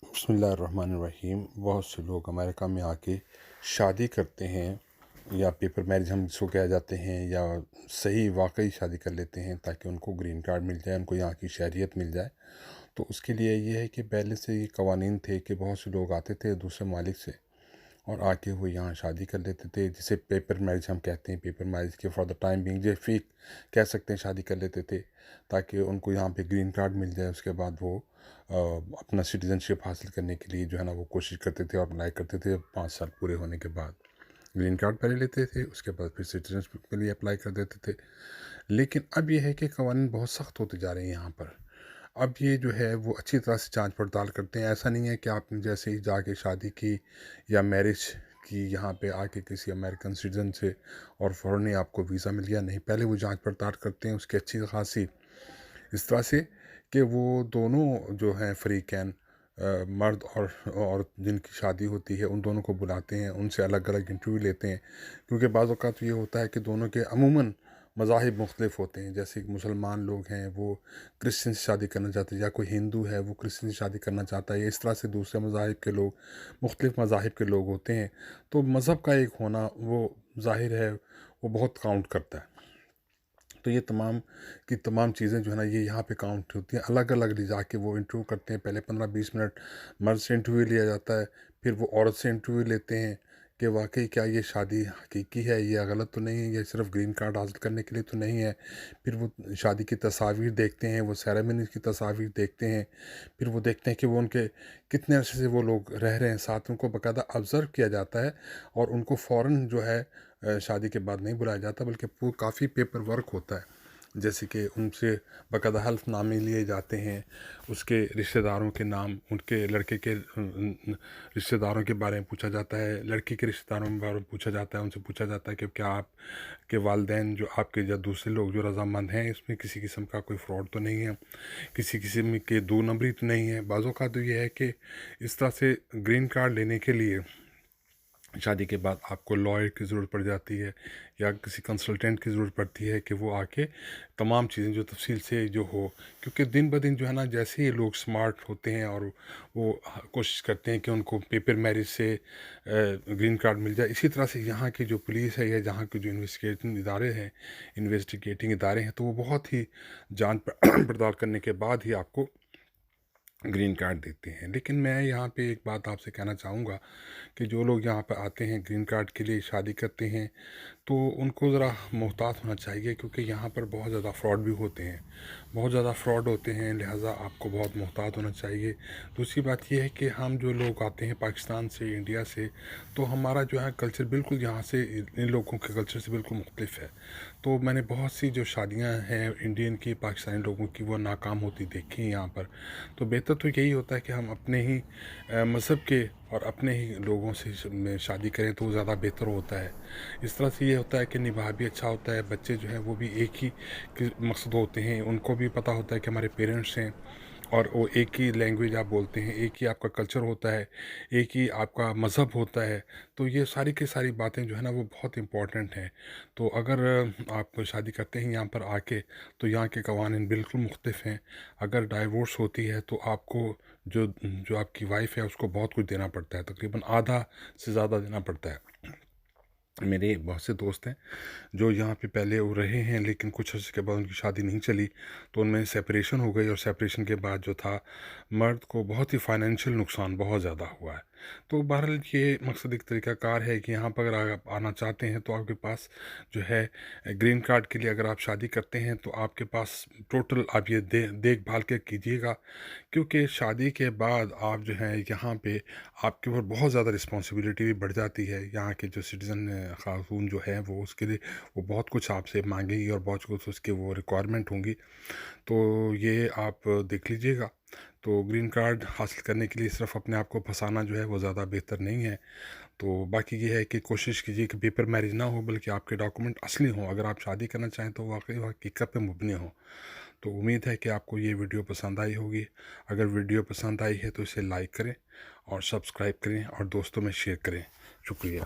بسم اللہ الرحمن الرحیم۔ بہت سے لوگ امریکہ میں آ کے شادی کرتے ہیں، یا پیپر میرج ہم اس کو کہہ جاتے ہیں، یا صحیح واقعی شادی کر لیتے ہیں تاکہ ان کو گرین کارڈ مل جائے، ان کو یہاں کی شہریت مل جائے۔ تو اس کے لیے یہ ہے کہ پہلے سے یہ قوانین تھے کہ بہت سے لوگ آتے تھے دوسرے ممالک سے اور آ کے وہ یہاں شادی کر لیتے تھے، جسے پیپر میرج ہم کہتے ہیں۔ پیپر میرج کے فار دا ٹائم بینگ جو فیک کہہ سکتے ہیں، شادی کر لیتے تھے تاکہ ان کو یہاں پہ گرین کارڈ مل جائے۔ اس کے بعد وہ اپنا سٹیزن شپ حاصل کرنے کے لیے جو ہے نا وہ کوشش کرتے تھے اور اپلائی کرتے تھے۔ 5 سال پورے ہونے کے بعد گرین کارڈ پہلے لیتے تھے، اس کے بعد پھر سٹیزن شپ کے لیے اپلائی کر دیتے تھے۔ لیکن اب یہ ہے کہ قوانین بہت سخت ہوتے جا رہے ہیں یہاں پر۔ اب یہ جو ہے وہ اچھی طرح سے جانچ پڑتال کرتے ہیں۔ ایسا نہیں ہے کہ آپ نے جیسے ہی جا کے شادی کی یا میرج کی یہاں پہ آ کے کسی امریکن سٹیزن سے اور فوراً ہی آپ کو ویزا مل گیا، نہیں، پہلے وہ جانچ پڑتال کرتے ہیں اس کی اچھی خاصی، اس طرح سے کہ وہ دونوں جو ہیں فریقین، مرد اور عورت جن کی شادی ہوتی ہے، ان دونوں کو بلاتے ہیں، ان سے الگ الگ انٹرویو لیتے ہیں، کیونکہ بعض اوقات یہ ہوتا ہے کہ دونوں کے عموماً مذاہب مختلف ہوتے ہیں۔ جیسے کہ مسلمان لوگ ہیں وہ کرسچن سے شادی کرنا چاہتے ہیں، یا کوئی ہندو ہے وہ کرسچن سے شادی کرنا چاہتا ہے، یا اس طرح سے دوسرے مذاہب کے لوگ، مختلف مذاہب کے لوگ ہوتے ہیں۔ تو مذہب کا ایک ہونا وہ ظاہر ہے وہ بہت کاؤنٹ کرتا ہے۔ تو یہ تمام کی تمام چیزیں جو ہے نا یہ یہاں پہ کاؤنٹ ہوتی ہیں۔ الگ الگ لے جا کے وہ انٹرویو کرتے ہیں۔ پہلے 15-20 منٹ مرد سے انٹرویو لیا جاتا ہے، پھر وہ عورت سے انٹرویو لیتے ہیں کہ واقعی کیا یہ شادی حقیقی ہے، یہ غلط تو نہیں ہے، یہ صرف گرین کارڈ حاصل کرنے کے لیے تو نہیں ہے۔ پھر وہ شادی کی تصاویر دیکھتے ہیں، وہ سیریمنی کی تصاویر دیکھتے ہیں، پھر وہ دیکھتے ہیں کہ وہ ان کے کتنے عرصے سے وہ لوگ رہ رہے ہیں ساتھ، ان کو باقاعدہ آبزرو کیا جاتا ہے، اور ان کو فوراً جو ہے شادی کے بعد نہیں بلایا جاتا، بلکہ کافی پیپر ورک ہوتا ہے۔ جیسے کہ ان سے باقاعدہ حلف نامے لیے جاتے ہیں، اس کے رشتہ داروں کے نام، ان کے لڑکے کے رشتہ داروں کے بارے میں پوچھا جاتا ہے، لڑکی کے رشتہ داروں کے بارے میں پوچھا جاتا ہے، ان سے پوچھا جاتا ہے کہ کیا آپ کے والدین جو آپ کے یا دوسرے لوگ جو رضامند ہیں، اس میں کسی قسم کا کوئی فراڈ تو نہیں ہے، کسی قسم کے 2 نمبری تو نہیں ہے۔ بعض اوقات تو یہ ہے کہ اس طرح سے گرین کارڈ لینے کے لیے شادی کے بعد آپ کو لائر کی ضرورت پڑ جاتی ہے، یا کسی کنسلٹنٹ کی ضرورت پڑتی ہے کہ وہ آ کے تمام چیزیں جو تفصیل سے جو ہو، کیونکہ دن بدن جو ہے نا جیسے ہی لوگ سمارٹ ہوتے ہیں اور وہ کوشش کرتے ہیں کہ ان کو پیپر میرج سے گرین کارڈ مل جائے، اسی طرح سے یہاں کی جو پولیس ہے یا جہاں کے جو انویسٹیگیٹنگ ادارے ہیں، تو وہ بہت ہی جانچ پڑتال کرنے کے بعد ہی آپ کو گرین کارڈ دیتے ہیں۔ لیکن میں یہاں پہ ایک بات آپ سے کہنا چاہوں گا کہ جو لوگ یہاں پہ آتے ہیں گرین کارڈ کے لیے شادی کرتے ہیں، تو ان کو ذرا محتاط ہونا چاہیے، کیونکہ یہاں پر بہت زیادہ فراڈ بھی ہوتے ہیں، بہت زیادہ فراڈ ہوتے ہیں، لہٰذا آپ کو بہت محتاط ہونا چاہیے۔ دوسری بات یہ ہے کہ ہم جو لوگ آتے ہیں پاکستان سے، انڈیا سے، تو ہمارا جو ہے کلچر بالکل یہاں سے ان لوگوں کے کلچر سے بالکل مختلف ہے۔ تو میں نے بہت سی جو شادیاں ہیں انڈین کی، پاکستانی لوگوں کی، وہ ناکام ہوتی دیکھی ہیں یہاں پر۔ تو بہتر تو یہی ہوتا ہے کہ ہم اپنے ہی مذہب کے اور اپنے ہی لوگوں سے شادی کریں تو وہ زیادہ بہتر ہوتا ہے۔ اس طرح سے یہ ہوتا ہے کہ نبھا بھی اچھا ہوتا ہے، بچے جو ہیں وہ بھی ایک ہی مقصد ہوتے ہیں، ان کو بھی پتہ ہوتا ہے کہ ہمارے پیرنٹس ہیں، اور وہ ایک ہی لینگویج آپ بولتے ہیں، ایک ہی آپ کا کلچر ہوتا ہے، ایک ہی آپ کا مذہب ہوتا ہے۔ تو یہ ساری کی ساری باتیں جو ہے نا وہ بہت امپورٹنٹ ہیں۔ تو اگر آپ شادی کرتے ہیں یہاں پر آ کے، تو یہاں کے قوانین بالکل مختلف ہیں۔ اگر ڈائیورس ہوتی ہے تو آپ کو جو آپ کی وائف ہے اس کو بہت کچھ دینا پڑتا ہے، تقریباً آدھا سے زیادہ دینا پڑتا ہے۔ میرے بہت سے دوست ہیں جو یہاں پہ پہلے وہ رہے ہیں، لیکن کچھ عرصے کے بعد ان کی شادی نہیں چلی، تو ان میں سیپریشن ہو گئی، اور سیپریشن کے بعد جو تھا مرد کو بہت ہی فائنینشیل نقصان بہت زیادہ ہوا ہے۔ تو بہرحال یہ مقصد ایک طریقہ کار ہے کہ یہاں پر اگر آپ آنا چاہتے ہیں تو آپ کے پاس جو ہے گرین کارڈ کے لیے اگر آپ شادی کرتے ہیں تو آپ کے پاس ٹوٹل آپ یہ دیکھ بھال کے کیجیے گا، کیونکہ شادی کے بعد آپ جو ہیں یہاں پہ آپ کے اوپر بہت زیادہ رسپانسبلٹی بھی بڑھ جاتی ہے۔ یہاں کے جو سٹیزن خاتون جو ہے وہ اس کے لیے وہ بہت کچھ آپ سے مانگے گی، اور بہت کچھ اس کے وہ ریکوائرمنٹ ہوں گی۔ تو یہ آپ دیکھ لیجیے گا۔ تو گرین کارڈ حاصل کرنے کے لیے صرف اپنے آپ کو پھنسانا جو ہے وہ زیادہ بہتر نہیں ہے۔ تو باقی یہ ہے کہ کوشش کیجیے کہ پیپر میرج نہ ہو، بلکہ آپ کے ڈاکومنٹ اصلی ہوں۔ اگر آپ شادی کرنا چاہیں تو واقعی حقیقت پہ مبنی ہوں۔ تو امید ہے کہ آپ کو یہ ویڈیو پسند آئی ہوگی۔ اگر ویڈیو پسند آئی ہے تو اسے لائک کریں اور سبسکرائب کریں اور دوستوں میں شیئر کریں۔ شکریہ۔